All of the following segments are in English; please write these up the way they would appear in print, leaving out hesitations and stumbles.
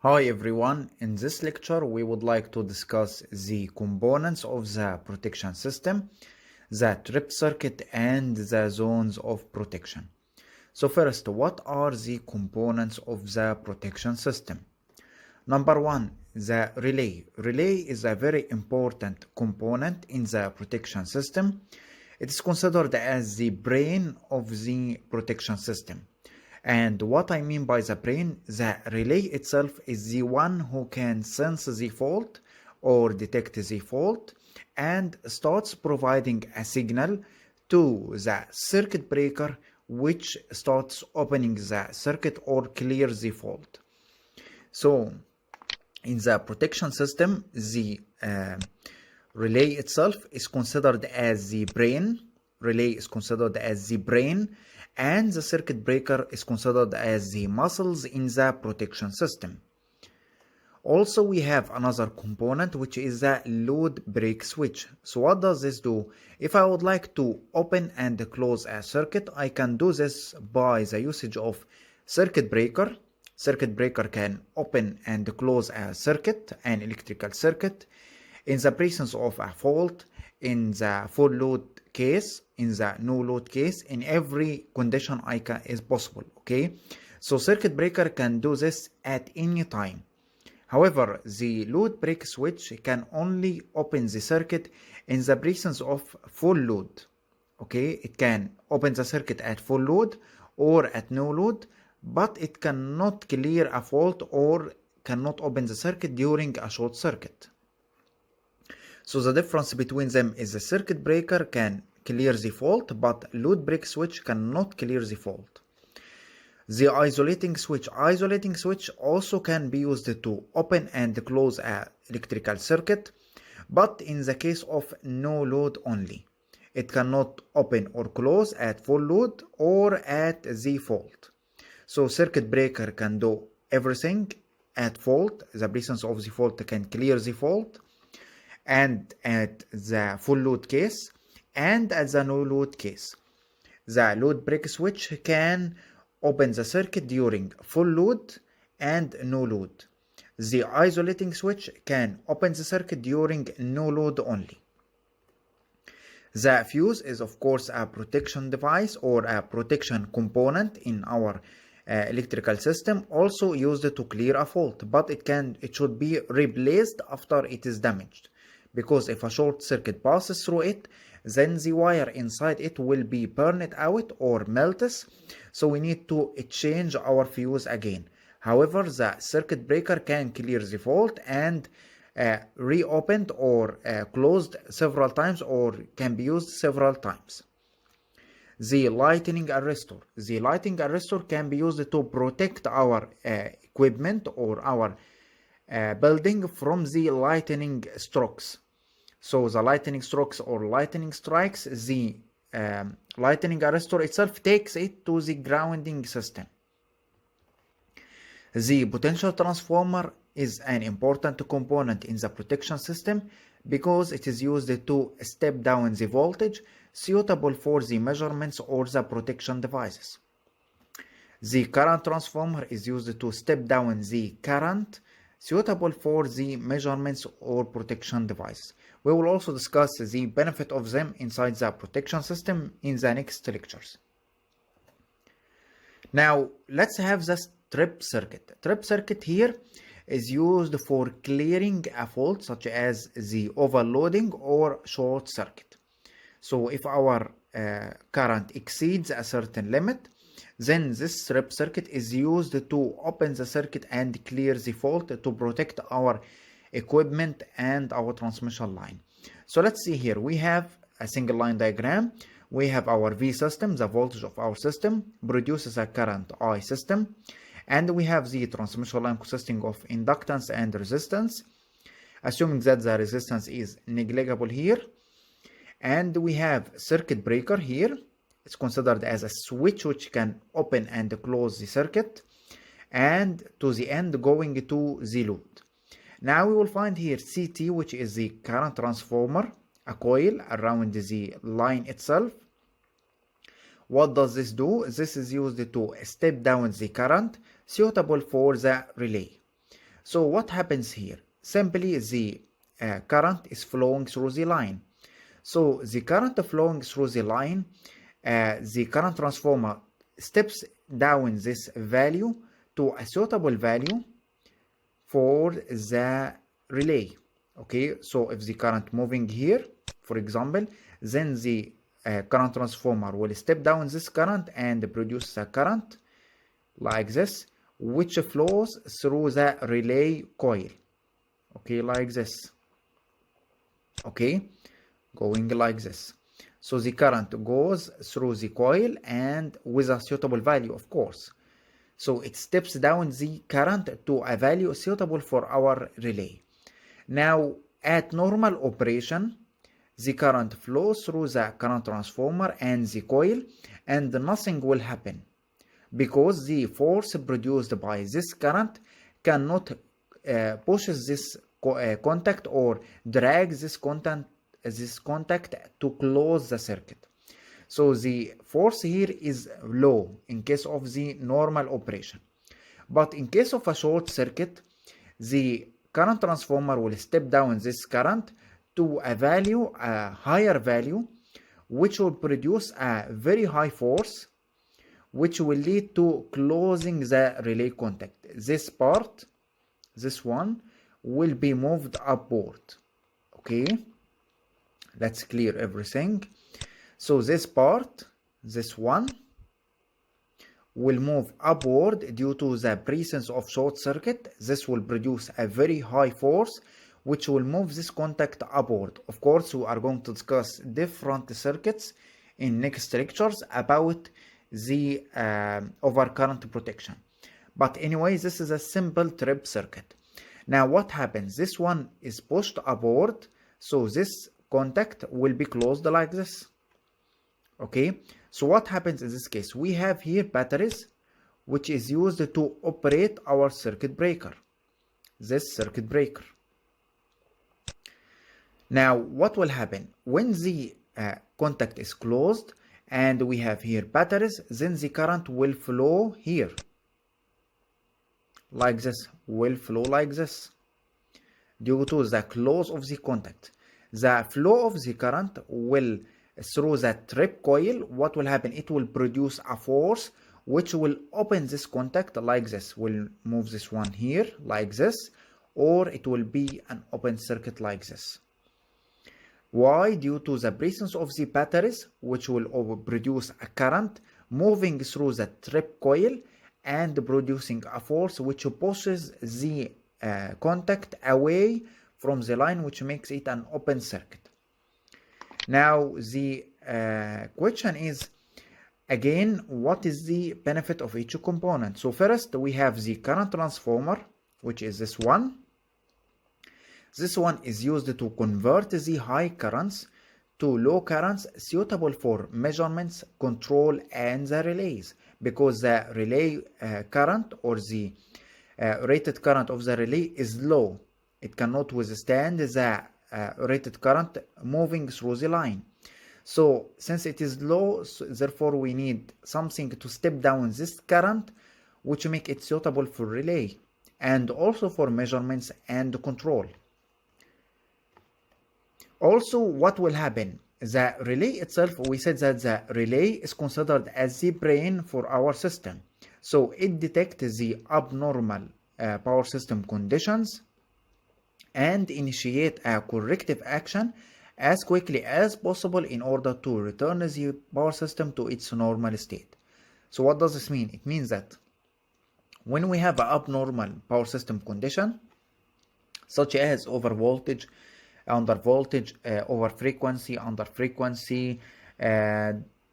Hi everyone, in this lecture we would like to discuss the components of the protection system, the trip circuit and the zones of protection. So first, what are the components of the protection system? Number one, the relay. Relay is a very important component in the protection system. It is considered as the brain of the protection system. And what I mean by the brain, the relay itself is the one who can sense the fault or detect the fault and starts providing a signal to the circuit breaker, which starts opening the circuit or clears the fault. So in the protection system, the relay itself is considered as the brain. Relay is considered as the brain, and the circuit breaker is considered as the muscles in the protection system. Also, we have another component, which is the load break switch. So what does this do? If I would like to open and close a circuit, I can do this by the usage of circuit breaker. Circuit breaker can open and close a circuit, an electrical circuit, in the presence of a fault, in the full load case, in the no load case, in every condition is possible. Okay, so circuit breaker can do this at any time. However, the load break switch can only open the circuit in the presence of full load. Okay, it can open the circuit at full load or at no load, but it cannot clear a fault or cannot open the circuit during a short circuit. So the difference between them is the circuit breaker can clear the fault, but load break switch cannot clear the fault. The isolating switch. Isolating switch also can be used to open and close an electrical circuit, but in the case of no load only. It cannot open or close at full load or at the fault. So circuit breaker can do everything at fault. The presence of the fault can clear the fault, and at the full load case and at the no load case. The load break switch can open the circuit during full load and no load. The isolating switch can open the circuit during no load only. The fuse is of course a protection device or a protection component in our electrical system, also used to clear a fault, but it should be replaced after it is damaged, because if a short circuit passes through it, then the wire inside it will be burned out or melts, so we need to change our fuse again. However, the circuit breaker can clear the fault and reopened or closed several times, or can be used several times. The lightning arrestor. The lightning arrestor can be used to protect our equipment or our building from the lightning strokes. So the lightning strokes or lightning strikes, the lightning arrestor itself takes it to the grounding system. The potential transformer is an important component in the protection system because it is used to step down the voltage suitable for the measurements or the protection devices. The current transformer is used to step down the current suitable for the measurements or protection devices. We will also discuss the benefit of them inside the protection system in the next lectures. Now let's have the trip circuit. Trip circuit here is used for clearing a fault such as the overloading or short circuit. So if our current exceeds a certain limit, then this trip circuit is used to open the circuit and clear the fault to protect our equipment and our transmission line. So let's see here, we have a single line diagram. We have our V system, the voltage of our system produces a current I system, and we have the transmission line consisting of inductance and resistance, assuming that the resistance is negligible here. And we have circuit breaker here. It's considered as a switch which can open and close the circuit, and to the end going to the load. Now we will find here CT, which is the current transformer, a coil around the line itself. What does this do? This is used to step down the current suitable for the relay. So what happens here? Simply the current is flowing through the line. So the current flowing through the line, the current transformer steps down this value to a suitable value for the relay. Okay, so if the current moving here, for example, then the current transformer will step down this current and produce a current like this, which flows through the relay coil. Okay, like this. Okay, going like this. So the current goes through the coil and with a suitable value, of course. So it steps down the current to a value suitable for our relay. Now, at normal operation, the current flows through the current transformer and the coil, and nothing will happen because the force produced by this current cannot push this contact or drag this contact to close the circuit. So the force here is low in case of the normal operation. But in case of a short circuit, the current transformer will step down this current to a value, a higher value, which will produce a very high force, which will lead to closing the relay contact. This part, this one, will be moved upward. Okay, let's clear everything. So this part, this one, will move upward due to the presence of short circuit. This will produce a very high force which will move this contact upward. Of course, we are going to discuss different circuits in next lectures about the overcurrent protection. But anyway, this is a simple trip circuit. Now what happens? This one is pushed upward, so this contact will be closed like this. Okay, so what happens in this case? We have here batteries which is used to operate our circuit breaker, this circuit breaker. Now what will happen when the contact is closed and we have here batteries? Then the current will flow here like this, will flow like this due to the close of the contact. The flow of the current will through the trip coil. What will happen? It will produce a force which will open this contact like this. We'll move this one here like this, or it will be an open circuit like this. Why? Due to the presence of the batteries, which will produce a current moving through the trip coil and producing a force which pushes the contact away from the line, which makes it an open circuit. Now the question is, again, what is the benefit of each component? So first we have the current transformer, which is this one. This one is used to convert the high currents to low currents suitable for measurements, control, and the relays, because the relay current or the rated current of the relay is low. It cannot withstand the rated current moving through the line. So since it is low, therefore we need something to step down this current, which make it suitable for relay and also for measurements and control. Also, what will happen? The relay itself, we said that the relay is considered as the brain for our system. So it detects the abnormal power system conditions and initiate a corrective action as quickly as possible in order to return the power system to its normal state. So what does this mean? It means that when we have an abnormal power system condition, such as over voltage, under voltage, over frequency, under frequency,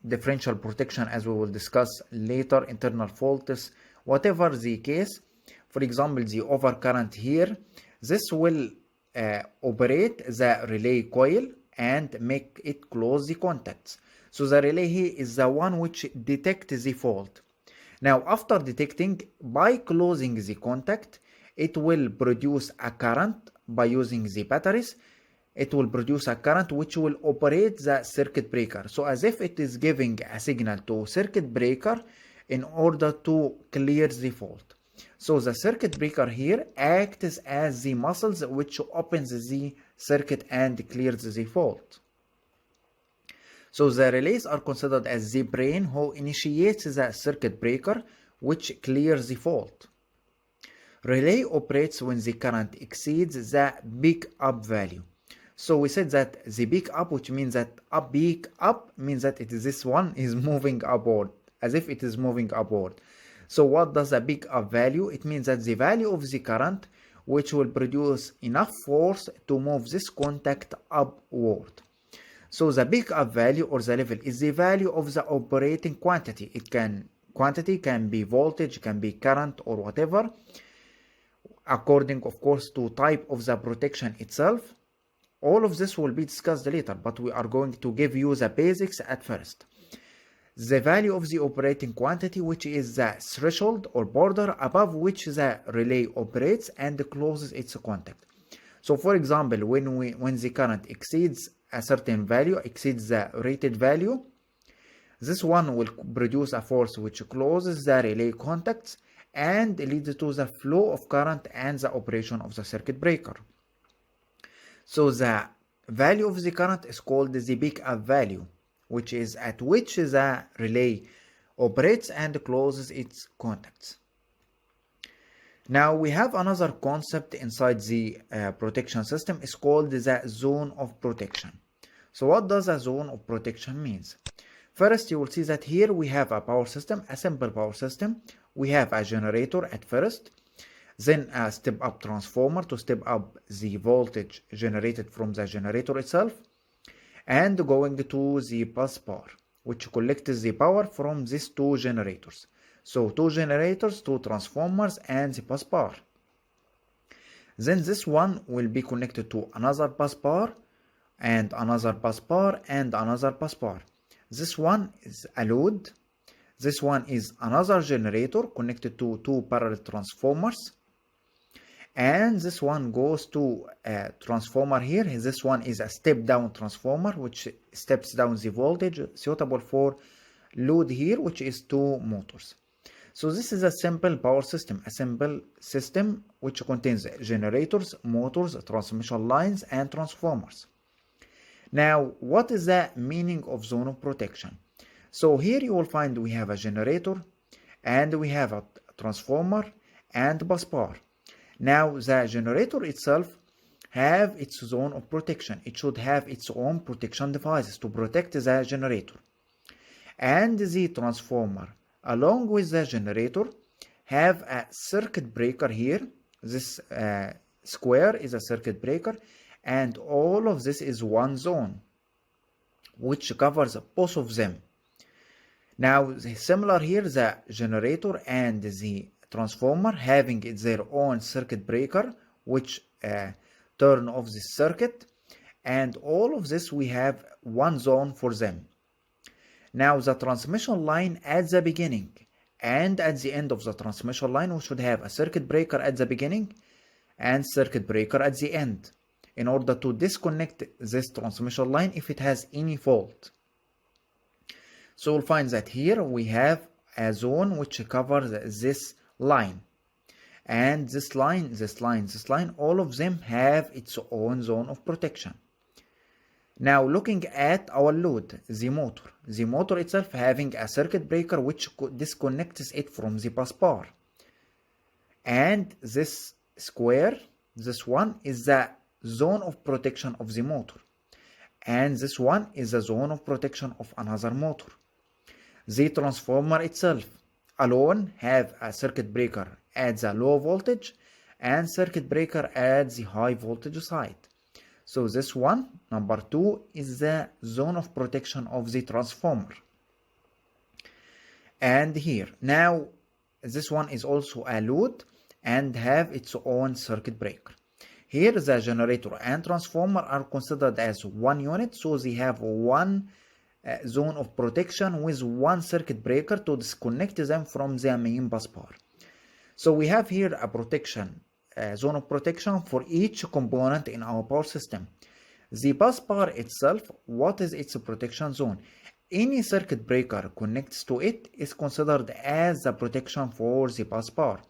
differential protection, as we will discuss later, internal faults, whatever the case, for example, the overcurrent here, this will operate the relay coil and make it close the contacts. So the relay here is the one which detects the fault. Now after detecting, by closing the contact, it will produce a current by using the batteries. It will produce a current which will operate the circuit breaker. So as if it is giving a signal to circuit breaker in order to clear the fault. So the circuit breaker here acts as the muscles which opens the circuit and clears the fault. So the relays are considered as the brain who initiates the circuit breaker which clears the fault. Relay operates when the current exceeds the peak up value. So we said that the peak up, which means that peak up means that this one is moving upward, as if it is moving upward. So what does the peak up value? It means that the value of the current which will produce enough force to move this contact upward. So the peak up value or the level is the value of the operating quantity. Quantity can be voltage, can be current or whatever, according of course to type of the protection itself. All of this will be discussed later, but we are going to give you the basics at first. The value of the operating quantity, which is the threshold or border above which the relay operates and closes its contact. So for example, when the current exceeds a certain value, exceeds the rated value, this one will produce a force which closes the relay contacts and leads to the flow of current and the operation of the circuit breaker. So the value of the current is called the peak up value, which is at which the relay operates and closes its contacts. Now we have another concept inside the protection system. It's called the zone of protection. So what does a zone of protection means? First, you will see that here we have a power system, a simple power system. We have a generator at first, then a step-up transformer to step up the voltage generated from the generator itself, and going to the bus bar, which collects the power from these two generators. So two generators, two transformers, and the bus bar. Then this one will be connected to another bus bar, and another bus bar, and another bus bar. This one is a load. This one is another generator connected to two parallel transformers. And this one goes to a transformer here. This one is a step down transformer which steps down the voltage suitable for load here, which is two motors. So this is a simple power system, a simple system which contains generators, motors, transmission lines, and transformers. Now, what is the meaning of zone of protection? So here you will find we have a generator and we have a transformer and bus bar. Now the generator itself have its zone of protection. It should have its own protection devices to protect the generator. And the transformer along with the generator have a circuit breaker here. This square is a circuit breaker, and all of this is one zone which covers both of them. Now similar here, the generator and the transformer having their own circuit breaker which turn off the circuit, and all of this we have one zone for them. Now the transmission line at the beginning and at the end of the transmission line, we should have a circuit breaker at the beginning and circuit breaker at the end in order to disconnect this transmission line if it has any fault. So we'll find that here we have a zone which covers this line, and this line, all of them have its own zone of protection. Now looking at our load, the motor itself having a circuit breaker which disconnects it from the bus bar, and this square, this one is the zone of protection of the motor, and this one is the zone of protection of another motor. The transformer itself alone have a circuit breaker at the low voltage and circuit breaker at the high voltage side. So this one, number 2, is the zone of protection of the transformer. And here, now this one is also a load and have its own circuit breaker. Here the generator and transformer are considered as one unit, so they have one zone of protection with one circuit breaker to disconnect them from the main bus bar. So we have here a protection zone of protection for each component in our power system. The bus bar itself, what is its protection zone? Any circuit breaker connects to it is considered as the protection for the bus bar.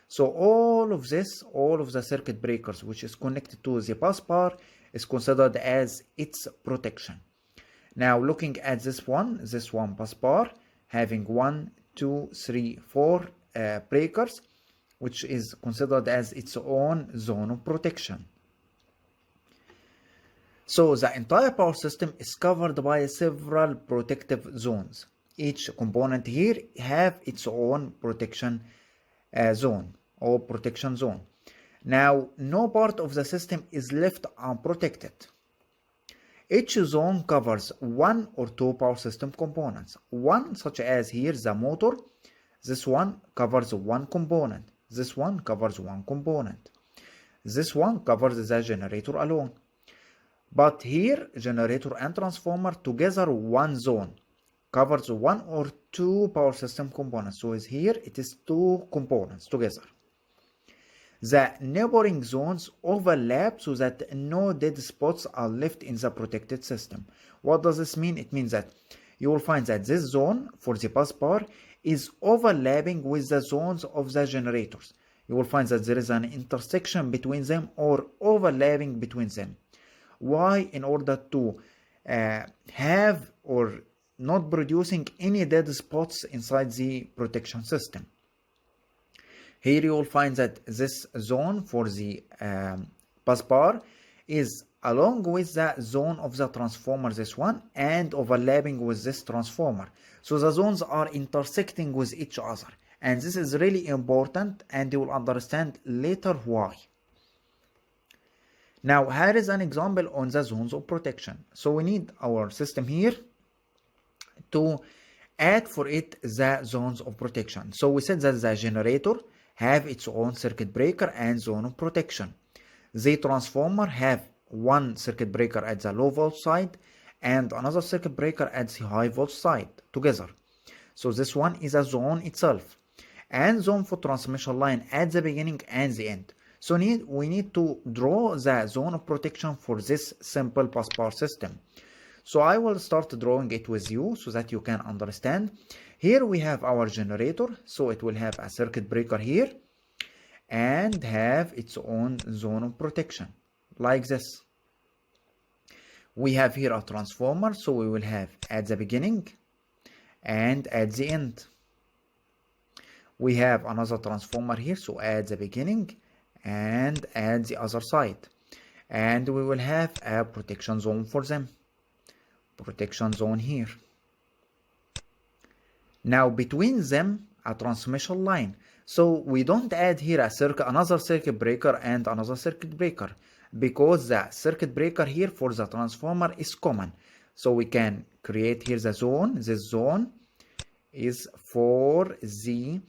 So all of this, all of the circuit breakers which is connected to the bus bar is considered as its protection. Now looking at this one bus bar having 1, 2, 3, 4 breakers, which is considered as its own zone of protection. So the entire power system is covered by several protective zones. Each component here have its own protection zone or protection zone. Now no part of the system is left unprotected. Each zone covers 1 or 2 power system components. One, such as here the motor, this one covers 1 component. This one covers 1 component. This one covers the generator alone. But here, generator and transformer together 1 zone covers 1 or 2 power system components. So here it is 2 components together. The neighboring zones overlap so that no dead spots are left in the protected system. What does this mean? It means that you will find that this zone for the bus bar is overlapping with the zones of the generators. You will find that there is an intersection between them or overlapping between them. Why? In order to have or not producing any dead spots inside the protection system. Here you will find that this zone for the bus bar is along with the zone of the transformer, this one, and overlapping with this transformer. So the zones are intersecting with each other, and this is really important, and you will understand later why. Now here is an example on the zones of protection. So we need our system here to add for it the zones of protection. So we said that the generator have its own circuit breaker and zone of protection. The transformer have 1 circuit breaker at the low voltage side and another circuit breaker at the high voltage side together. So this one is a zone itself, and zone for transmission line at the beginning and the end. So we need to draw the zone of protection for this simple bus bar system. So I will start drawing it with you so that you can understand. Here we have our generator, so it will have a circuit breaker here and have its own zone of protection like this. We have here a transformer, so we will have at the beginning and at the end. We have another transformer here, so at the beginning and at the other side, and we will have a protection zone for them. Protection zone here. Now between them a transmission line, so we don't add here another circuit breaker and another circuit breaker, because the circuit breaker here for the transformer is common. So we can create here the zone. This zone is for the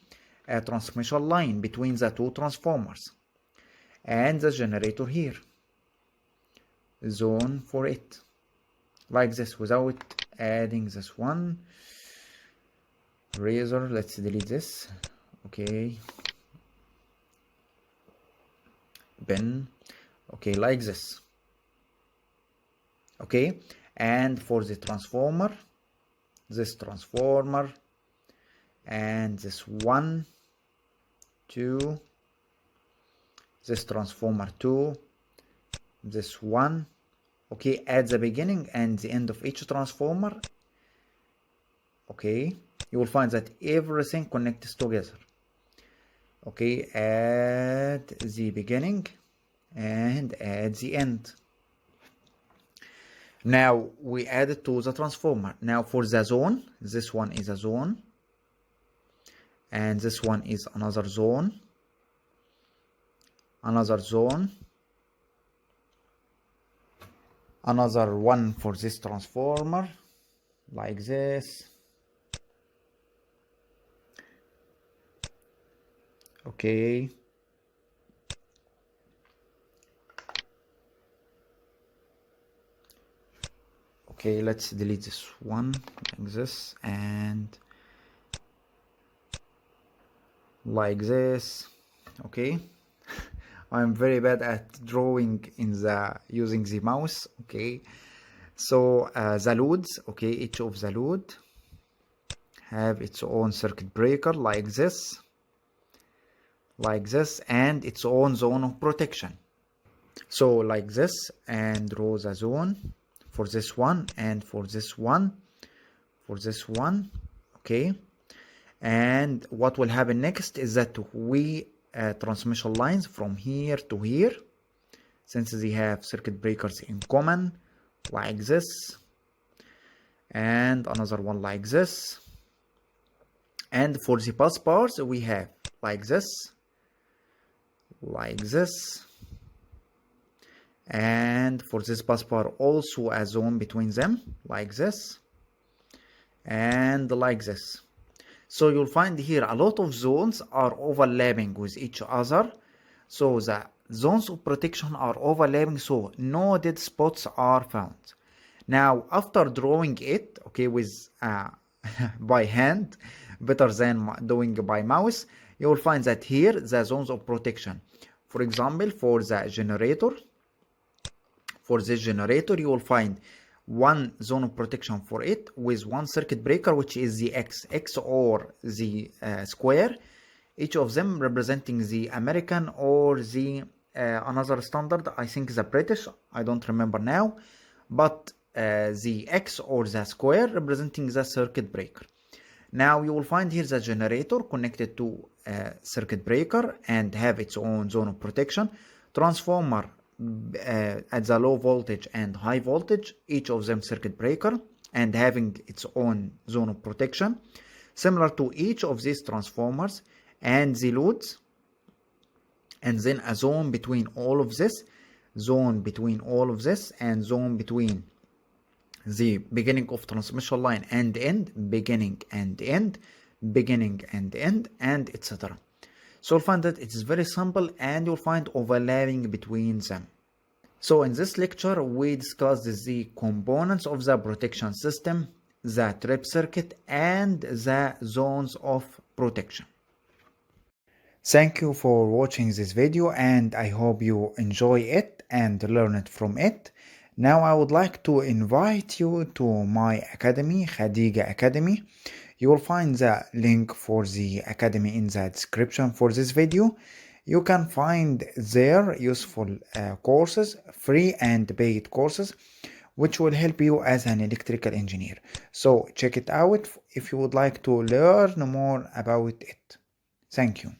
transmission line between the 2 transformers, and the generator here, zone for it like this, without adding this one. Razor, let's delete this. Okay, bin. Okay, like this. Okay, and for the transformer, this transformer and this 1, 2, this transformer 2, this 1. Okay, at the beginning and the end of each transformer, okay, you will find that everything connects together. Okay, at the beginning and at the end. Now we add it to the transformer. Now for the zone, this one is a zone, and this one is another zone, another zone, another one for this transformer like this. Okay, okay, let's delete this one like this and like this. Okay, I'm very bad at drawing using the mouse. Okay, so the loads, okay, each of the load have its own circuit breaker like this, like this, and its own zone of protection. So like this, and draw the zone for this one and for this one, okay. And what will happen next is that we transmission lines from here to here, since they have circuit breakers in common, like this, and another one like this. And for the bus bars we have like this, and for this bus bar also a zone between them, like this and like this. So you'll find here a lot of zones are overlapping with each other, so the zones of protection are overlapping, so no dead spots are found. Now after drawing it, okay, with by hand, better than doing by mouse, you will find that here the zones of protection. For example, for the generator, for this generator, you will find one zone of protection for it with one circuit breaker, which is the X or the square, each of them representing the American or the another standard, I think the British, I don't remember now, but the X or the square representing the circuit breaker. Now you will find here the generator connected to a circuit breaker and have its own zone of protection, transformer at the low voltage and high voltage, each of them circuit breaker and having its own zone of protection, similar to each of these transformers, and the loads, and then a zone between all of this, and zone between the beginning of transmission line and end, beginning and end, and etc. So you'll find that it's very simple and you'll find overlapping between them. So in this lecture we discussed the components of the protection system, the trip circuit, and the zones of protection. Thank you for watching this video and I hope you enjoy it and learn it from it. Now I would like to invite you to my academy, Khadija Academy. You will find the link for the academy in the description for this video. You can find there useful courses, free and paid courses, which will help you as an electrical engineer. So check it out if you would like to learn more about it. Thank you.